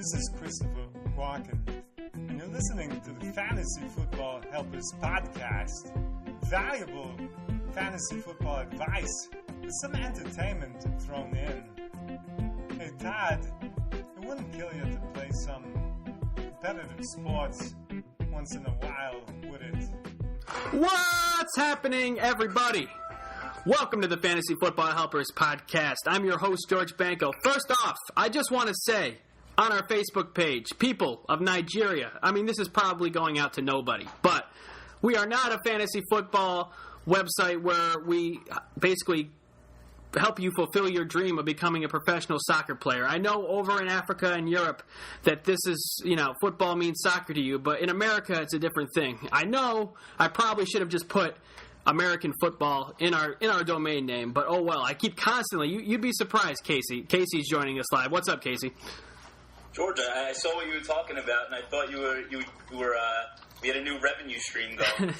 This is Christopher Walken, and you're listening to the Fantasy Football Helpers podcast. Valuable fantasy football advice with some entertainment thrown in. Hey Todd, it wouldn't kill you to play some competitive sports once in a while, would it? What's happening, everybody? Welcome to the Fantasy Football Helpers podcast. I'm your host, George Banco. First off, I just want to say, on our Facebook page, people of Nigeria, this is probably going out to nobody, but we are not a fantasy football website where we basically help you fulfill your dream of becoming a professional soccer player. I know over in Africa and Europe that this is, football means soccer to you, but in America it's a different thing. I know I probably should have just put American football in our domain name, but oh well. I keep constantly, you'd be surprised, Casey. Casey's joining us live. What's up, Casey? George, I saw what you were talking about, and I thought you were we had a new revenue stream going.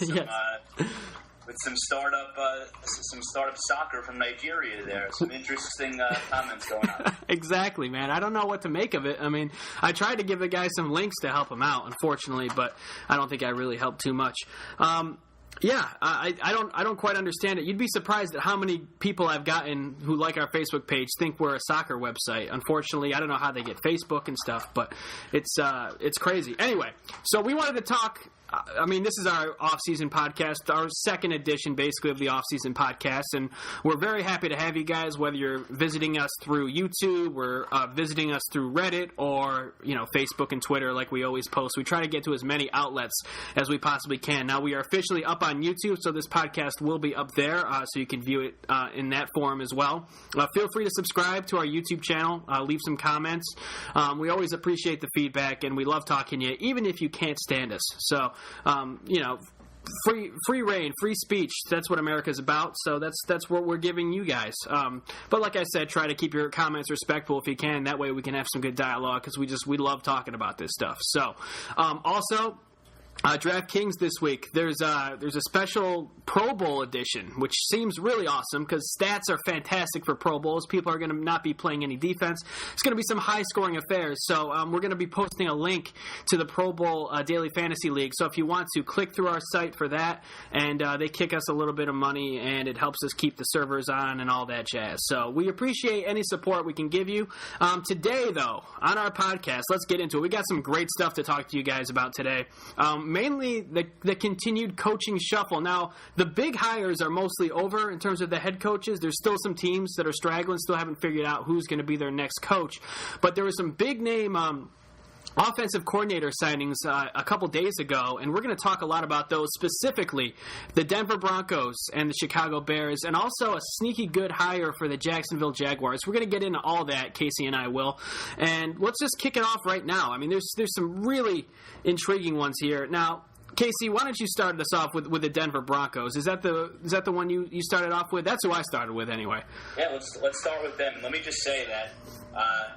With some startup soccer from Nigeria there. Some interesting comments going on. Exactly, man. I don't know what to make of it. I tried to give the guy some links to help him out, unfortunately, but I don't think I really helped too much. I don't quite understand it. You'd be surprised at how many people I've gotten who like our Facebook page think we're a soccer website. Unfortunately, I don't know how they get Facebook and stuff, but it's crazy. Anyway, so we wanted to talk. This is our off-season podcast, our second edition, basically, of the off-season podcast, and we're very happy to have you guys, whether you're visiting us through YouTube or visiting us through Reddit or, Facebook and Twitter like we always post. We try to get to as many outlets as we possibly can. Now, we are officially up on YouTube, so this podcast will be up there, so you can view it in that form as well. Feel free to subscribe to our YouTube channel, leave some comments. We always appreciate the feedback, and we love talking to you, even if you can't stand us. So, free reign, free speech. That's what America's about. So that's what we're giving you guys. But like I said, try to keep your comments respectful if you can. That way we can have some good dialogue because we love talking about this stuff. So, also, DraftKings this week, there's a special Pro Bowl edition, which seems really awesome because stats are fantastic for Pro Bowls. People are going to not be playing any defense. It's going to be some high-scoring affairs. So we're going to be posting a link to the Pro Bowl Daily Fantasy League. So if you want to, click through our site for that, and they kick us a little bit of money, and it helps us keep the servers on and all that jazz. So we appreciate any support we can give you. Today, though, on our podcast, let's get into it. We got some great stuff to talk to you guys about today. Mainly the continued coaching shuffle. Now, the big hires are mostly over in terms of the head coaches. There's still some teams that are straggling, still haven't figured out who's going to be their next coach. But there was some big-name offensive coordinator signings a couple days ago, and we're going to talk a lot about those, specifically the Denver Broncos and the Chicago Bears, and also a sneaky good hire for the Jacksonville Jaguars. We're going to get into all that, Casey and I will. And let's just kick it off right now. There's some really intriguing ones here. Now, Casey, why don't you start us off with the Denver Broncos? Is that the one you started off with? That's who I started with anyway. Yeah, let's start with them. Let me just say that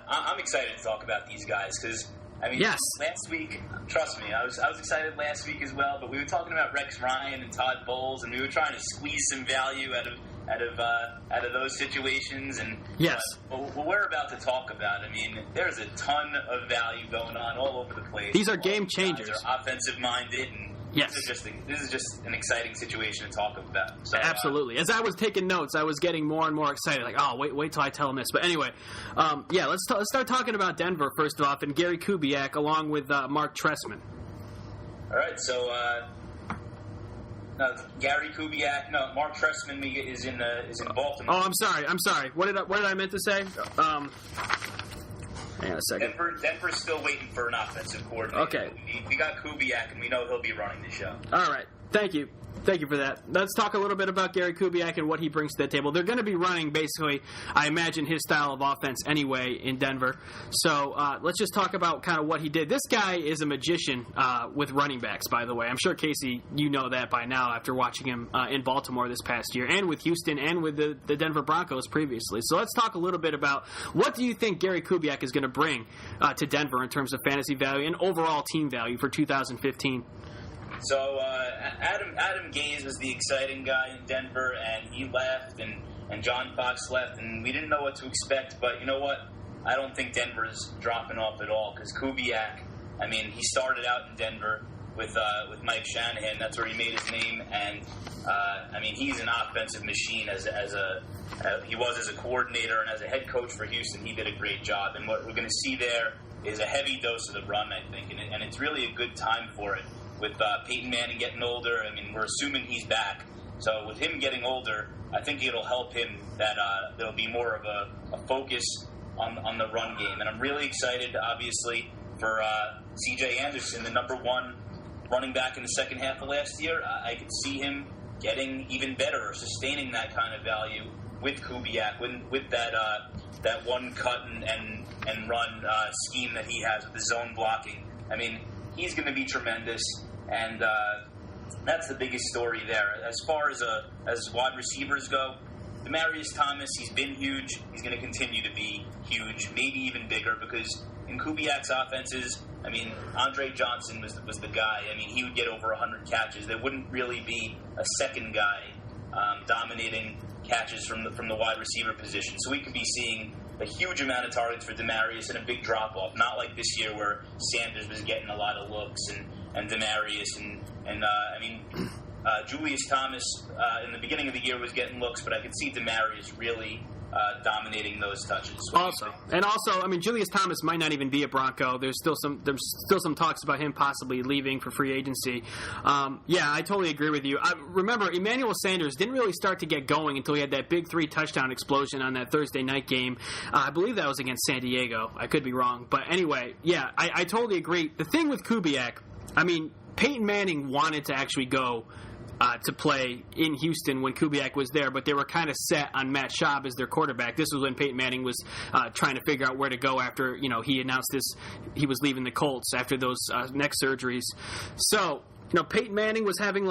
I'm excited to talk about these guys because yes. Last week, trust me, I was excited last week as well, but we were talking about Rex Ryan and Todd Bowles, and we were trying to squeeze some value out of those situations. And yes, what we're about to talk about, there's a ton of value going on all over the place. These are game changers. Guys are offensive minded, and yes, this is just an exciting situation to talk about. So, absolutely. As I was taking notes, I was getting more and more excited. Like, oh, wait till I tell him this. But anyway, let's start talking about Denver first off, and Gary Kubiak along with Mark Trestman. All right, so Gary Kubiak. No, Mark Trestman is in Baltimore. Oh, I'm sorry. What did I meant to say? Hang on a second. Denver's still waiting for an offensive coordinator. Okay. We got Kubiak, and we know he'll be running the show. All right. Thank you. Thank you for that. Let's talk a little bit about Gary Kubiak and what he brings to the table. They're going to be running, basically, I imagine, his style of offense anyway in Denver. So let's just talk about kind of what he did. This guy is a magician with running backs, by the way. I'm sure, Casey, you know that by now after watching him in Baltimore this past year and with Houston and with the Denver Broncos previously. So let's talk a little bit about what do you think Gary Kubiak is going to bring to Denver in terms of fantasy value and overall team value for 2015? So Adam Gase was the exciting guy in Denver, and he left, and John Fox left, and we didn't know what to expect. But you know what? I don't think Denver's dropping off at all because Kubiak, I mean, he started out in Denver with Mike Shanahan. That's where he made his name, and I mean, he's an offensive machine he was as a coordinator and as a head coach for Houston. He did a great job, and what we're going to see there is a heavy dose of the run, I think, and it's really a good time for it. With Peyton Manning getting older, I mean, we're assuming he's back. So with him getting older, I think it'll help him that there'll be more of a focus on the run game. And I'm really excited, obviously, for C.J. Anderson, the number one running back in the second half of last year. I could see him getting even better or sustaining that kind of value with Kubiak, with that one cut and run scheme that he has with the zone blocking. I mean, he's going to be tremendous, and that's the biggest story there. As far as wide receivers go, Demaryius Thomas, he's been huge. He's going to continue to be huge, maybe even bigger, because in Kubiak's offenses, I mean, Andre Johnson was the guy. I mean, he would get over 100 catches. There wouldn't really be a second guy dominating catches from the wide receiver position. So we could be seeing a huge amount of targets for Demaryius and a big drop-off. Not like this year where Sanders was getting a lot of looks and Demaryius and I mean, Julius Thomas in the beginning of the year was getting looks, but I could see Demaryius really dominating those touches. Also, I mean, Julius Thomas might not even be a Bronco. There's still some talks about him possibly leaving for free agency. Yeah, I totally agree with you. Remember, Emmanuel Sanders didn't really start to get going until he had that big 3-touchdown explosion on that Thursday night game. I believe that was against San Diego. I could be wrong, but anyway, yeah, I totally agree. The thing with Kubiak, I mean, Peyton Manning wanted to actually go to play in Houston when Kubiak was there, but they were kind of set on Matt Schaub as their quarterback. This was when Peyton Manning was trying to figure out where to go after, he announced he was leaving the Colts after those neck surgeries. So, Peyton Manning was having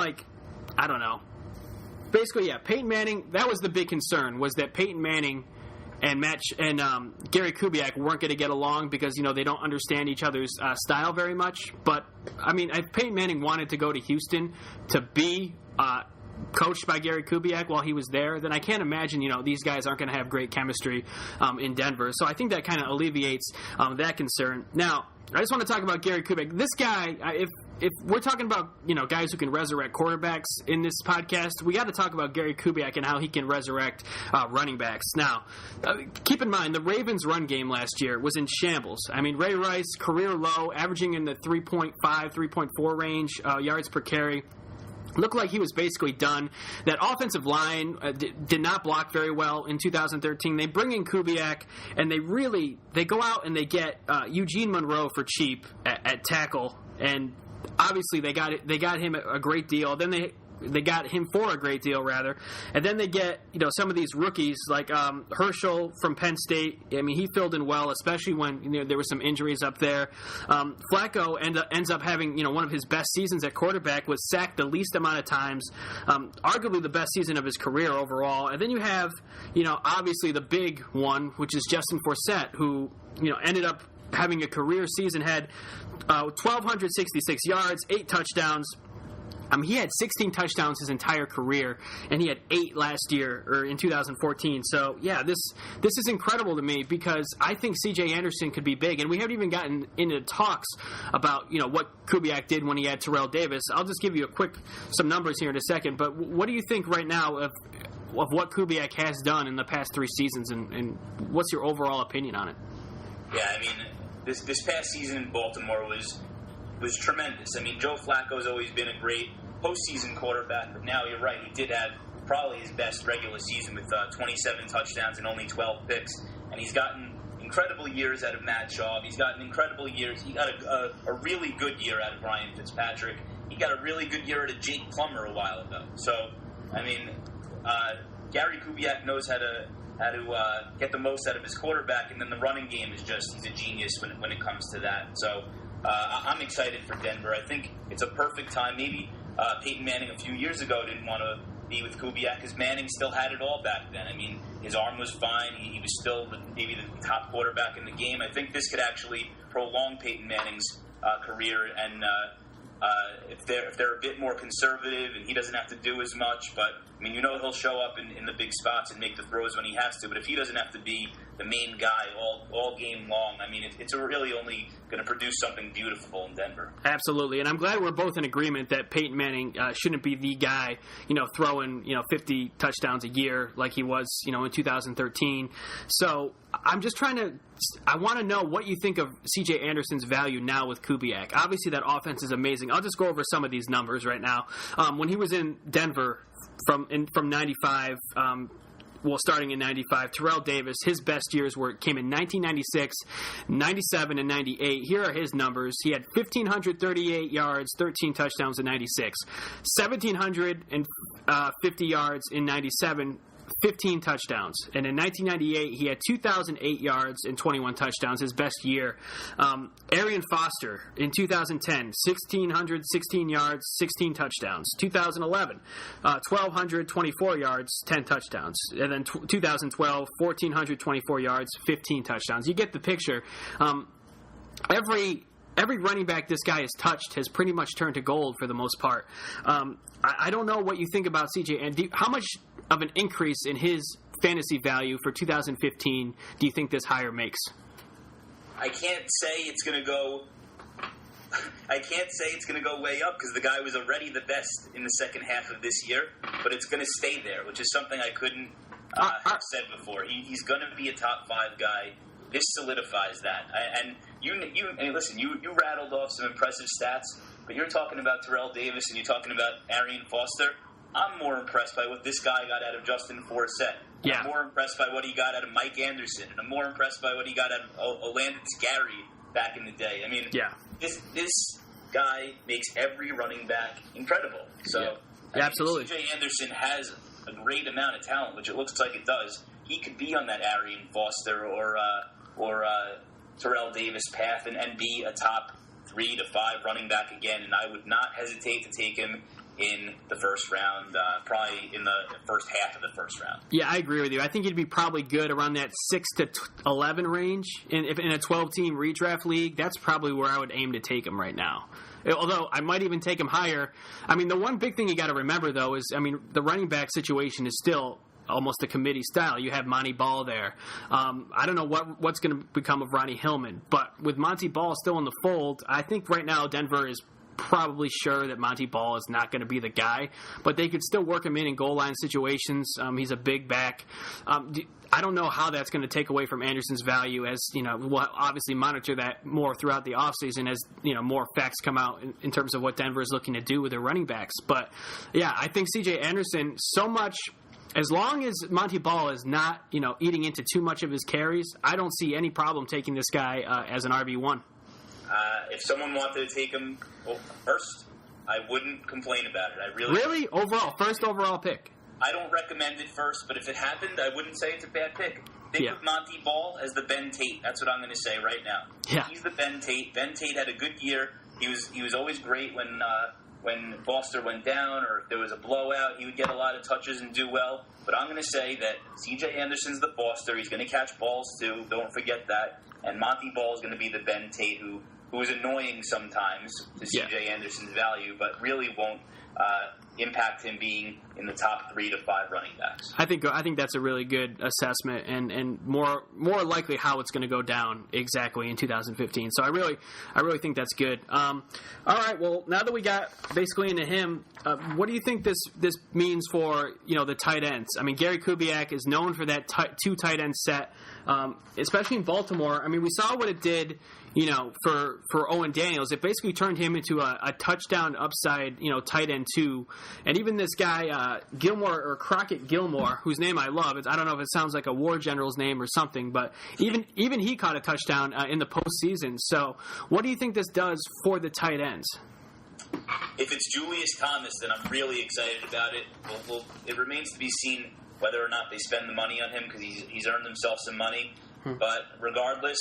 Peyton Manning, that was the big concern, was that Peyton Manning and Gary Kubiak weren't going to get along because, they don't understand each other's style very much. But, I mean, if Peyton Manning wanted to go to Houston to be coached by Gary Kubiak while he was there, then I can't imagine, these guys aren't going to have great chemistry in Denver. So I think that kind of alleviates that concern. Now, I just want to talk about Gary Kubiak. This guy, if we're talking about, guys who can resurrect quarterbacks in this podcast, we got to talk about Gary Kubiak and how he can resurrect running backs. Now, keep in mind, the Ravens' run game last year was in shambles. I mean, Ray Rice, career low, averaging in the 3.5, 3.4 range yards per carry. Looked like he was basically done. That offensive line did not block very well in 2013. They bring in Kubiak, and they go out and they get Eugene Monroe for cheap at tackle, and obviously they got him a great deal. Then they got him for a great deal, rather. And then they get, some of these rookies like Herschel from Penn State. I mean, he filled in well, especially when there were some injuries up there. Flacco ends up having, one of his best seasons at quarterback, was sacked the least amount of times, arguably the best season of his career overall. And then you have, obviously the big one, which is Justin Forsett, who, ended up having a career season, had 1,266 yards, 8 touchdowns. He had 16 touchdowns his entire career, and he had 8 last year, or in 2014. So, yeah, this is incredible to me because I think C.J. Anderson could be big, and we haven't even gotten into talks about, what Kubiak did when he had Terrell Davis. I'll just give you some numbers here in a second, but what do you think right now of what Kubiak has done in the past 3 seasons, and what's your overall opinion on it? Yeah, I mean, this past season in Baltimore was tremendous. I mean, Joe Flacco's always been a great postseason quarterback, but now you're right, he did have probably his best regular season with 27 touchdowns and only 12 picks, and he's gotten incredible years out of Matt Schaub. He's gotten incredible years. He got a really good year out of Ryan Fitzpatrick. He got a really good year out of Jake Plummer a while ago. So, I mean, Gary Kubiak knows how to get the most out of his quarterback, and then the running game is he's a genius when it comes to that. So, I'm excited for Denver. I think it's a perfect time. Maybe Peyton Manning a few years ago didn't want to be with Kubiak because Manning still had it all back then. I mean, his arm was fine. He was still maybe the top quarterback in the game. I think this could actually prolong Peyton Manning's career and if they're a bit more conservative and he doesn't have to do as much. But I mean, he'll show up in the big spots and make the throws when he has to. But if he doesn't have to be the main guy all game long, I mean, it's really only going to produce something beautiful in Denver. Absolutely, and I'm glad we're both in agreement that Peyton Manning shouldn't be the guy, throwing 50 touchdowns a year like he was, in 2013. So I'm just I want to know what you think of C.J. Anderson's value now with Kubiak. Obviously, that offense is amazing. I'll just go over some of these numbers right now. When he was in Denver from 95. Starting in 95, Terrell Davis, his best years came in 1996, 97, and 98. Here are his numbers. He had 1,538 yards, 13 touchdowns in 96, 1,750 yards in 97, 15 touchdowns. And in 1998, he had 2,008 yards and 21 touchdowns, his best year. Arian Foster in 2010, 1,616 yards, 16 touchdowns. 2011, 1,224 yards, 10 touchdowns. And then 2012, 1,424 yards, 15 touchdowns. You get the picture. Every running back this guy has touched has pretty much turned to gold for the most part. I don't know what you think about CJ, and how much of an increase in his fantasy value for 2015 do you think this hire makes? I can't say it's going to go way up because the guy was already the best in the second half of this year, but it's going to stay there, which is something I couldn't have said before. He's going to be a top 5 guy. This solidifies that. And listen, you rattled off some impressive stats, but you're talking about Terrell Davis and you're talking about Arian Foster. I'm more impressed by what this guy got out of Justin Forsett. Yeah. I'm more impressed by what he got out of Mike Anderson. And I'm more impressed by what he got out of Olandis Gary back in the day. I mean, this guy makes every running back incredible. So, absolutely. C.J. Anderson has a great amount of talent, which it looks like it does. He could be on that Arian Foster or Terrell Davis path and be a top 3 to 5 running back again. And I would not hesitate to take him in the first round, probably in the first half of the first round. Yeah, I agree with you. I think he'd be probably good around that 6 to 11 range. If in a 12-team redraft league, that's probably where I would aim to take him right now. Although I might even take him higher. I mean, the one big thing you got to remember, though, is, the running back situation is still almost a committee style. You have Monty Ball there. I don't know what's going to become of Ronnie Hillman, but with Monty Ball still in the fold, I think right now Denver is probably sure that Monty Ball is not going to be the guy, but they could still work him in goal line situations. He's a big back. I don't know how that's going to take away from Anderson's value, as we'll obviously monitor that more throughout the offseason as more facts come out in terms of what Denver is looking to do with their running backs. But yeah, I think C.J. Anderson, so much, as long as Monty Ball is not eating into too much of his carries, I don't see any problem taking this guy as an RB1. If someone wanted to take him first, I wouldn't complain about it. I really first overall pick. I don't recommend it first, but if it happened, I wouldn't say it's a bad pick. Think of Monty Ball as the Ben Tate. That's what I'm going to say right now. Yeah. He's the Ben Tate. Ben Tate had a good year. He was always great when Foster went down or if there was a blowout. He would get a lot of touches and do well. But I'm going to say that C.J. Anderson's the Foster. He's going to catch balls too. Don't forget that. And Monty Ball is going to be the Ben Tate who is annoying sometimes to C.J. Anderson's value, but really won't impact him being in the top 3 to 5 running backs. I think that's a really good assessment, and more likely how it's going to go down exactly in 2015. So I really think that's good. All right, well, now that we got basically into him, what do you think this means for the tight ends? I mean, Gary Kubiak is known for that 2 tight end set, especially in Baltimore. I mean, we saw what it did. For Owen Daniels, it basically turned him into a touchdown upside, tight end 2. And even this guy, Gilmore or Crockett Gilmore, whose name I love, I don't know if it sounds like a war general's name or something, but even he caught a touchdown in the postseason. So what do you think this does for the tight ends? If it's Julius Thomas, then I'm really excited about it. Well, it remains to be seen whether or not they spend the money on him because he's earned himself some money. But regardless,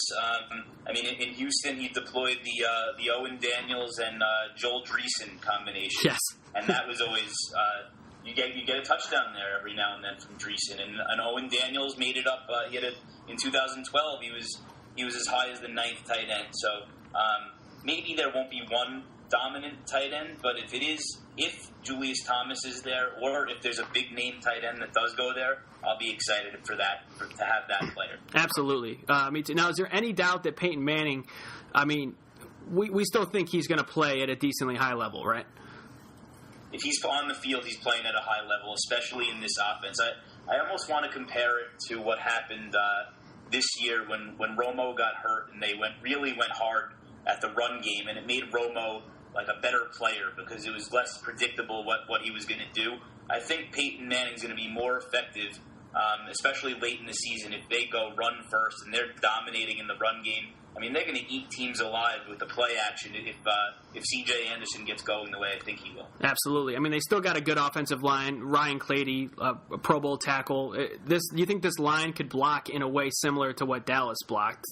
in Houston, he deployed the Owen Daniels and Joel Dreesen combination. Yes. And that was always you get a touchdown there every now and then from Dreesen. And Owen Daniels made it up. In 2012, he was as high as the 9th tight end. So maybe there won't be one dominant tight end, but if Julius Thomas is there, or if there's a big name tight end that does go there, I'll be excited to have that player. Absolutely. Me too. Now, is there any doubt that Peyton Manning, we still think he's going to play at a decently high level, right? If he's on the field, he's playing at a high level, especially in this offense. I almost want to compare it to what happened this year when Romo got hurt and they really went hard at the run game, and it made Romo like a better player because it was less predictable what he was going to do. I think Peyton Manning's going to be more effective, especially late in the season, if they go run first and they're dominating in the run game. I mean, they're going to eat teams alive with the play action if C.J. Anderson gets going the way I think he will. Absolutely. I mean, they still got a good offensive line. Ryan Clady, a Pro Bowl tackle. You think this line could block in a way similar to what Dallas blocked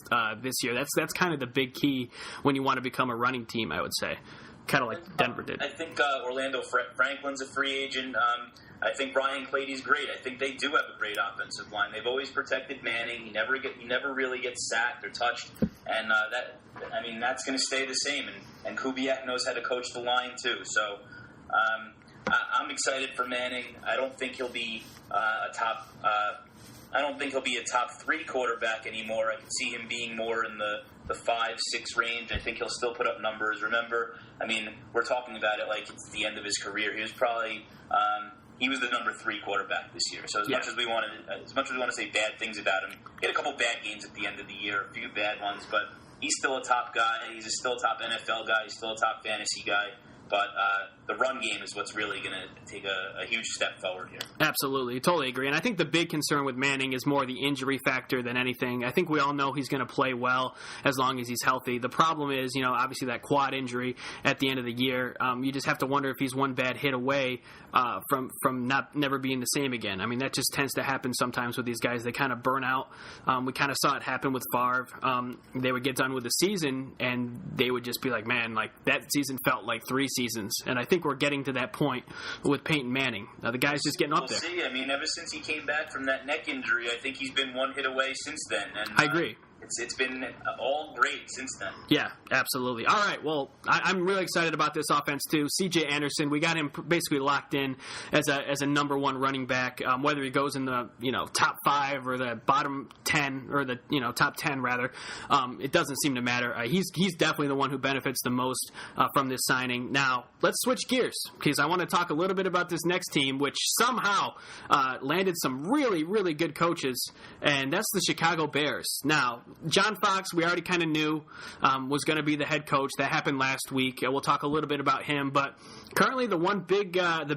this year? That's kind of the big key when you want to become a running team, I would say. Kind of like Denver did. I think Orlando Franklin's a free agent. I think Ryan Clady's great. I think they do have a great offensive line. They've always protected Manning. He never really gets sacked or touched, and that's going to stay the same. And Kubiak knows how to coach the line too. So I'm excited for Manning. I don't think he'll be a top 3 quarterback anymore. I can see him being more in the 5-6 range. I think he'll still put up numbers. Remember, we're talking about it like it's the end of his career. He was probably he was the number 3 quarterback this year. So as much as we want to say bad things about him, he had a couple bad games at the end of the year, a few bad ones, but he's still a top guy. He's still a top NFL guy. He's still a top fantasy guy. But the run game is what's really going to take a huge step forward here. Absolutely. Totally agree. And I think the big concern with Manning is more the injury factor than anything. I think we all know he's going to play well as long as he's healthy. The problem is, obviously that quad injury at the end of the year. You just have to wonder if he's one bad hit away from never being the same again. That just tends to happen sometimes with these guys. They kind of burn out. We kind of saw it happen with Favre. They would get done with the season, and they would just be like, man, like that season felt like 3 seasons, and I think we're getting to that point with Peyton Manning. Now the guy's just getting up there. See, ever since he came back from that neck injury, I think he's been one hit away since then. And I agree. It's been all great since then. Yeah, absolutely. All right, well, I'm really excited about this offense too. C.J. Anderson, we got him basically locked in as a number 1 running back. Whether he goes in the top 5 or the bottom 10 or the top 10 rather, it doesn't seem to matter. He's definitely the one who benefits the most from this signing. Now let's switch gears because I want to talk a little bit about this next team, which somehow landed some really, really good coaches, and that's the Chicago Bears. Now, John Fox, we already kind of knew was going to be the head coach. That happened last week. We'll talk a little bit about him. But currently, the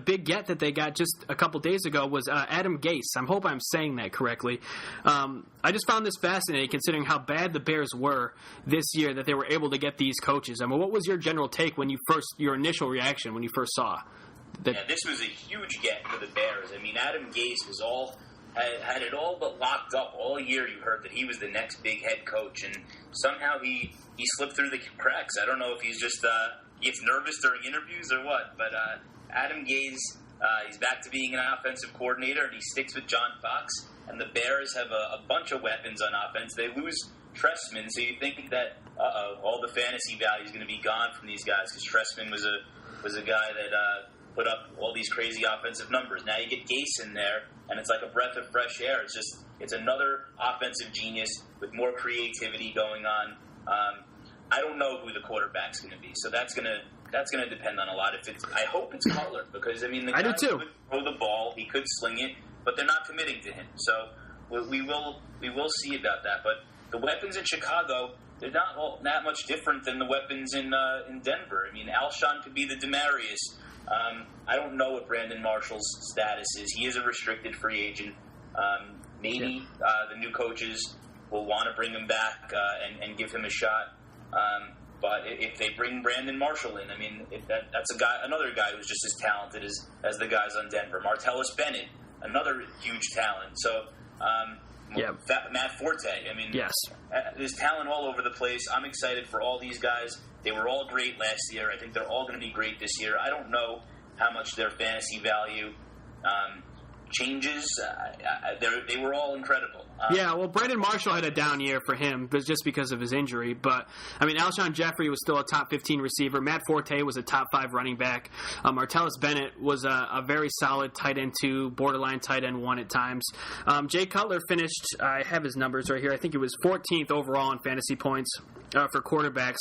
big get that they got just a couple days ago was Adam Gase. I hope I'm saying that correctly. I just found this fascinating, considering how bad the Bears were this year, that they were able to get these coaches. What was your general take your initial reaction when you first saw that? Yeah, this was a huge get for the Bears. Adam Gase had it all but locked up. All year you heard that he was the next big head coach, and somehow he slipped through the cracks. I don't know if he's just gets nervous during interviews or what, but Adam Gase, he's back to being an offensive coordinator, and he sticks with John Fox, and the Bears have a bunch of weapons on offense. They lose Trestman, so you think that all the fantasy value is going to be gone from these guys because Trestman was a guy that put up all these crazy offensive numbers. Now you get Gase in there, and it's like a breath of fresh air. It's another offensive genius with more creativity going on. I don't know who the quarterback's going to be, so that's going to depend on a lot. I hope it's Cutler because the guy could throw the ball, he could sling it, but they're not committing to him. So we will see about that. But the weapons in Chicago, they're not all that much different than the weapons in Denver. Alshon could be the Demaryius. I don't know what Brandon Marshall's status is. He is a restricted free agent. Maybe the new coaches will want to bring him back and give him a shot. But if they bring Brandon Marshall in, that's another guy who's just as talented as the guys on Denver. Martellus Bennett, another huge talent. So Matt Forte. Yes. There's talent all over the place. I'm excited for all these guys. They were all great last year. I think they're all going to be great this year. I don't know how much their fantasy value changes, they were all incredible. Yeah, well, Brandon Marshall had a down year for him just because of his injury. But, I mean, Alshon Jeffrey was still a top 15 receiver. Matt Forte was a top 5 running back. Martellus Bennett was a very solid tight end 2, borderline tight end 1 at times. Jay Cutler finished, I have his numbers right here, I think it was 14th overall in fantasy points for quarterbacks,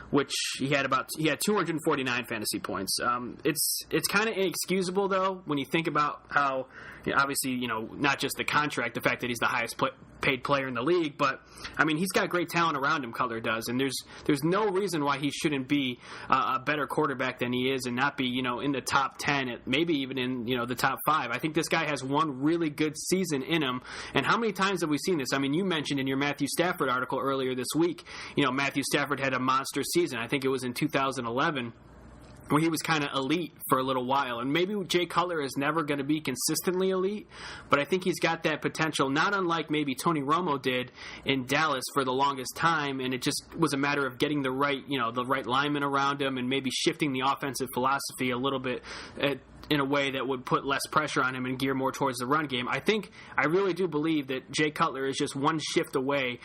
which he had 249 fantasy points. It's kind of inexcusable, though, when you think about how, obviously, not just the contract, the fact that he's the highest paid player in the league, but, I mean, he's got great talent around him, Cutler does, and there's no reason why he shouldn't be a better quarterback than he is and not be, in the top 10, maybe even in, the top 5. I think this guy has one really good season in him, and how many times have we seen this? I mean, you mentioned in your Matthew Stafford article earlier this week, Matthew Stafford had a monster season. I think it was in 2011. When he was kind of elite for a little while. And maybe Jay Cutler is never going to be consistently elite, but I think he's got that potential, not unlike maybe Tony Romo did in Dallas for the longest time, and it just was a matter of getting the right linemen around him and maybe shifting the offensive philosophy a little bit in a way that would put less pressure on him and gear more towards the run game. I really do believe that Jay Cutler is just one shift away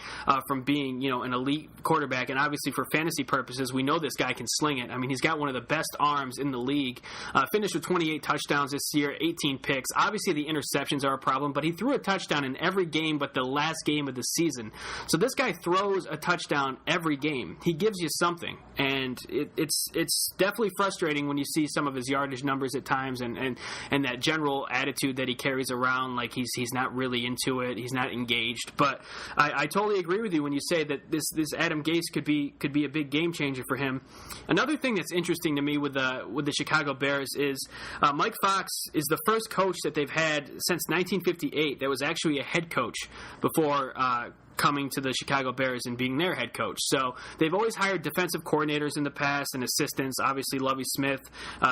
from being, an elite quarterback. And obviously for fantasy purposes, we know this guy can sling it. I mean, he's got one of the best arms in the league. Finished with 28 touchdowns this year, 18 picks. Obviously the interceptions are a problem, but he threw a touchdown in every game but the last game of the season. So this guy throws a touchdown every game. He gives you something. And it's definitely frustrating when you see some of his yardage numbers at times and that general attitude that he carries around, like he's not really into it, he's not engaged. But I totally agree with you when you say that this Adam Gase could be a big game changer for him. Another thing that's interesting to me with the Chicago Bears is Mike Fox is the first coach that they've had since 1958 that was actually a head coach before coming to the Chicago Bears and being their head coach. So they've always hired defensive coordinators in the past and assistants. Obviously, Lovie Smith,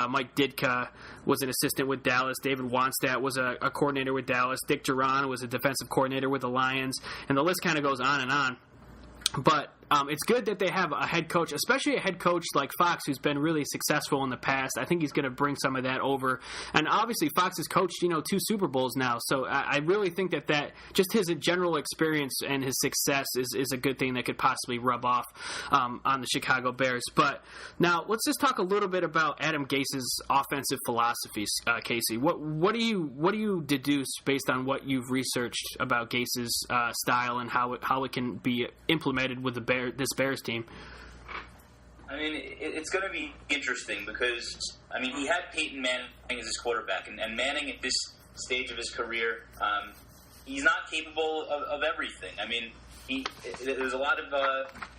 Mike Ditka was an assistant with Dallas. David Wannstedt was a coordinator with Dallas. Dick Duran was a defensive coordinator with the Lions. And the list kind of goes on and on. But it's good that they have a head coach, especially a head coach like Fox, who's been really successful in the past. I think he's going to bring some of that over. And obviously, Fox has coached, 2 Super Bowls now. So I really think that just his general experience and his success is a good thing that could possibly rub off on the Chicago Bears. But now let's just talk a little bit about Adam Gase's offensive philosophies, Casey. What do you deduce based on what you've researched about Gase's style and how it can be implemented with this Bears team? I mean, it's going to be interesting because, I mean, he had Peyton Manning as his quarterback, and Manning at this stage of his career, he's not capable of everything. I mean, there's a lot of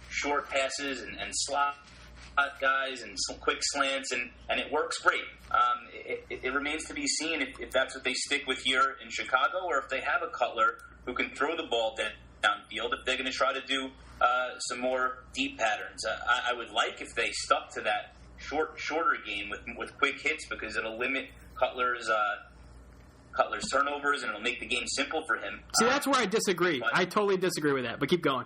short passes and slot guys and some quick slants, and it works great. It remains to be seen if that's what they stick with here in Chicago, or if they have a Cutler who can throw the ball downfield, if they're going to try to do some more deep patterns. I would like if they stuck to that shorter game with quick hits, because it'll limit Cutler's turnovers and it'll make the game simple for him. See, that's where I disagree. I totally disagree with that, but keep going.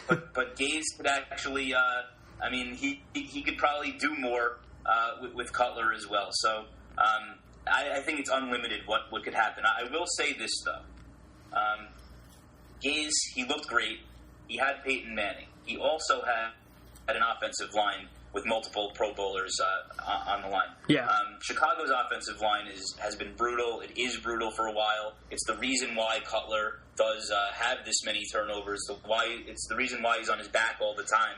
but Gase could actually, I mean, he could probably do more with Cutler as well. So I think it's unlimited what could happen. I will say this, though. Gase, he looked great. He had Peyton Manning. He also had an offensive line with multiple Pro Bowlers on the line. Yeah. Chicago's offensive line has been brutal. It is brutal for a while. It's the reason why Cutler does have this many turnovers. It's the reason why he's on his back all the time.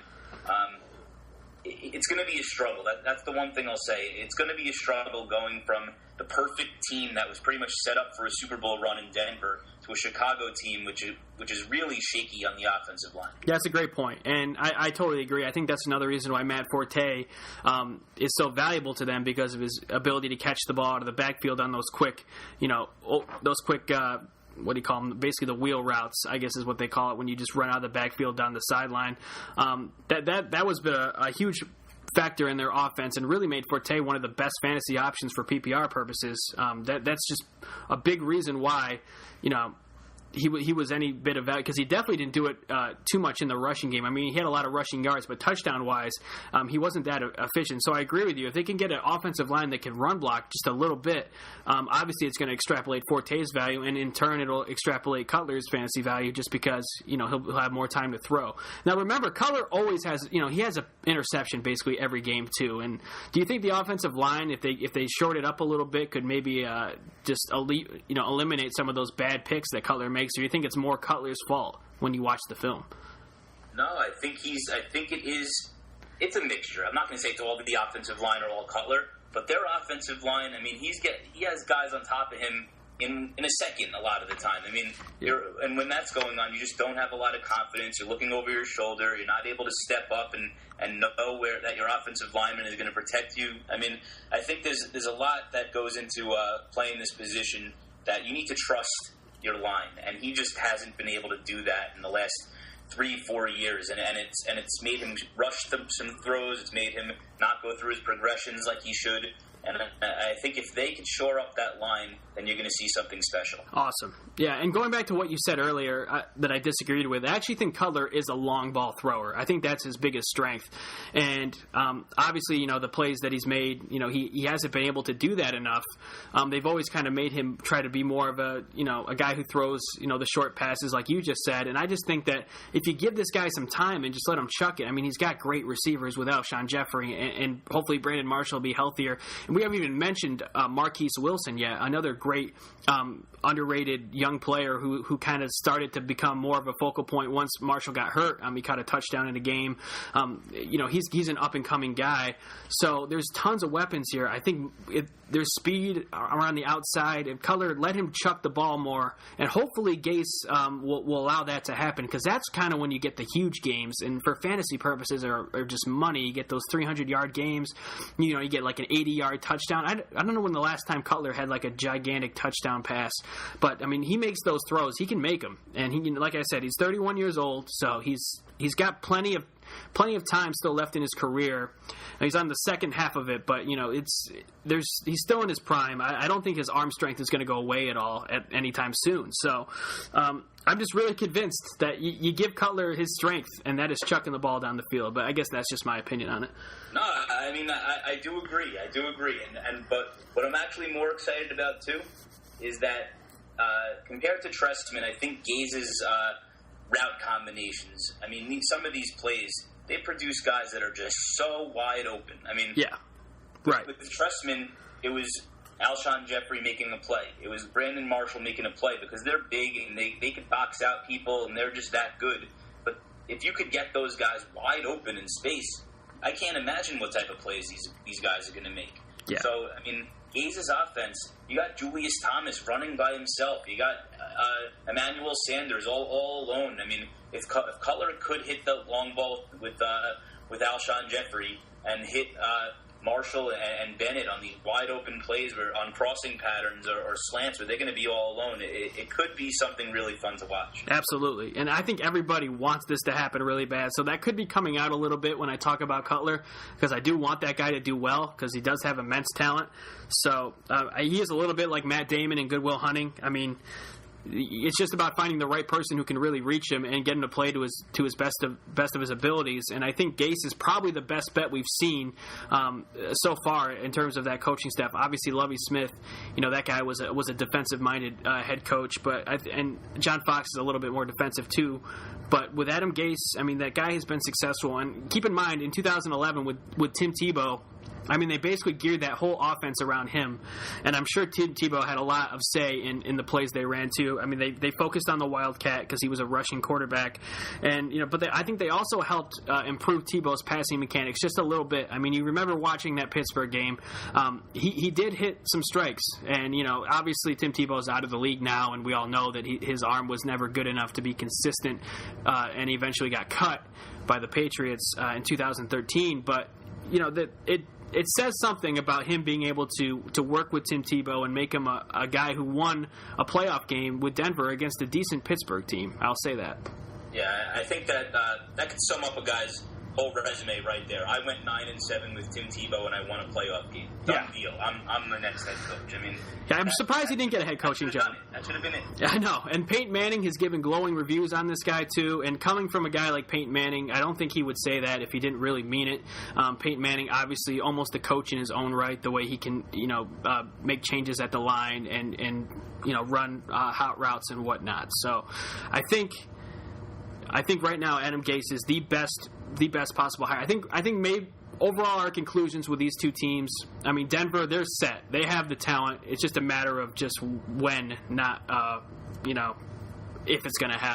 It's going to be a struggle. That's the one thing I'll say. It's going to be a struggle going from the perfect team that was pretty much set up for a Super Bowl run in Denver to a Chicago team which is really shaky on the offensive line. Yeah, that's a great point, and I totally agree. I think that's another reason why Matt Forte is so valuable to them, because of his ability to catch the ball out of the backfield on those quick, what do you call them? Basically the wheel routes, I guess is what they call it, when you just run out of the backfield down the sideline. That was a huge factor in their offense and really made Forte one of the best fantasy options for PPR purposes. That's just a big reason why, he was any bit of value, because he definitely didn't do it too much in the rushing game. I mean, he had a lot of rushing yards, but touchdown-wise, he wasn't that efficient. So I agree with you. If they can get an offensive line that can run block just a little bit, obviously it's going to extrapolate Forte's value, and in turn it'll extrapolate Cutler's fantasy value, just because he'll have more time to throw. Now remember, Cutler always has he has an interception basically every game too. And do you think the offensive line, if they short it up a little bit, could maybe just eliminate some of those bad picks that Cutler makes? Or do you think it's more Cutler's fault when you watch the film? No, I think it's a mixture. I'm not going to say it's all the offensive line or all Cutler, but their offensive line, I mean, he has guys on top of him in a second a lot of the time. I mean, and when that's going on, you just don't have a lot of confidence. You're looking over your shoulder. You're not able to step up and know that your offensive lineman is going to protect you. I mean, I think there's a lot that goes into playing this position, that you need to trust your line, and he just hasn't been able to do that in the last 3-4 years, and it's made him rush some throws. It's made him not go through his progressions like he should. And I think if they could shore up that line, then you're going to see something special. Awesome. Yeah, and going back to what you said earlier that I disagreed with, I actually think Cutler is a long ball thrower. I think that's his biggest strength. And obviously, the plays that he's made, he hasn't been able to do that enough. They've always kind of made him try to be more of a guy who throws, the short passes like you just said. And I just think that if you give this guy some time and just let him chuck it, I mean, he's got great receivers with Alshon Jeffrey, and hopefully Brandon Marshall will be healthier. And we haven't even mentioned Marquise Wilson yet, another great underrated young player who kind of started to become more of a focal point once Marshall got hurt. He caught a touchdown in a game. He's an up-and-coming guy. So there's tons of weapons here. I think there's speed around the outside. If Cutler, let him chuck the ball more, and hopefully Gase will allow that to happen, because that's kind of when you get the huge games. And for fantasy purposes or just money, you get those 300-yard games. You get like an 80-yard touchdown. I don't know when the last time Cutler had like a gigantic touchdown pass, but I mean, he makes those throws. He can make them, and he, like I said, he's 31 years old, so he's got plenty of time still left in his career. He's on the second half of it, but he's still in his prime. I don't think his arm strength is going to go away at all at any time soon. So I'm just really convinced that you give Cutler his strength, and that is chucking the ball down the field. But I guess that's just my opinion on it. No, I mean, I do agree. But what I'm actually more excited about too is that compared to Trestman, I think Gaze's route combinations, I mean, some of these plays, they produce guys that are just so wide open. I mean, yeah, right. With Trestman, it was Alshon Jeffrey making a play. It was Brandon Marshall making a play, because they're big and they can box out people, and they're just that good. But if you could get those guys wide open in space, I can't imagine what type of plays these guys are going to make. Yeah. So, I mean, Gaze's offense, you got Julius Thomas running by himself. You got Emmanuel Sanders all alone. I mean, if Cutler could hit the long ball with Alshon Jeffrey and hit Marshall and Bennett on these wide open plays where on crossing patterns or slants where they're going to be all alone, it could be something really fun to watch. Absolutely. And I think everybody wants this to happen really bad. So that could be coming out a little bit when I talk about Cutler, because I do want that guy to do well, because he does have immense talent. So he is a little bit like Matt Damon in Good Will Hunting. I mean, it's just about finding the right person who can really reach him and get him to play to his best of his abilities. And I think Gase is probably the best bet we've seen so far in terms of that coaching staff. Obviously, Lovie Smith, that guy was a defensive-minded head coach, and John Fox is a little bit more defensive too. But with Adam Gase, I mean, that guy has been successful. And keep in mind, in 2011 with Tim Tebow, I mean, they basically geared that whole offense around him, and I'm sure Tim Tebow had a lot of say in the plays they ran too. I mean, they focused on the Wildcat because he was a rushing quarterback, and I think they also helped improve Tebow's passing mechanics just a little bit. I mean, you remember watching that Pittsburgh game? He did hit some strikes, and obviously Tim Tebow's out of the league now, and we all know that his arm was never good enough to be consistent, and he eventually got cut by the Patriots in 2013. But it says something about him being able to work with Tim Tebow and make him a guy who won a playoff game with Denver against a decent Pittsburgh team. I'll say that. Yeah, I think that could sum up a guy's whole resume right there. I went 9-7 with Tim Tebow, and I won a playoff game. Done deal. I'm the next head coach. I mean, I'm surprised he didn't get a head coaching job. That should have been it. I know. And Peyton Manning has given glowing reviews on this guy too. And coming from a guy like Peyton Manning, I don't think he would say that if he didn't really mean it. Peyton Manning, obviously, almost a coach in his own right. The way he can, make changes at the line and run hot routes and whatnot. So, I think right now Adam Gase is the best possible hire. I think maybe overall our conclusions with these two teams, I mean, Denver, they're set. They have the talent. It's just a matter of just when, not if it's going to happen.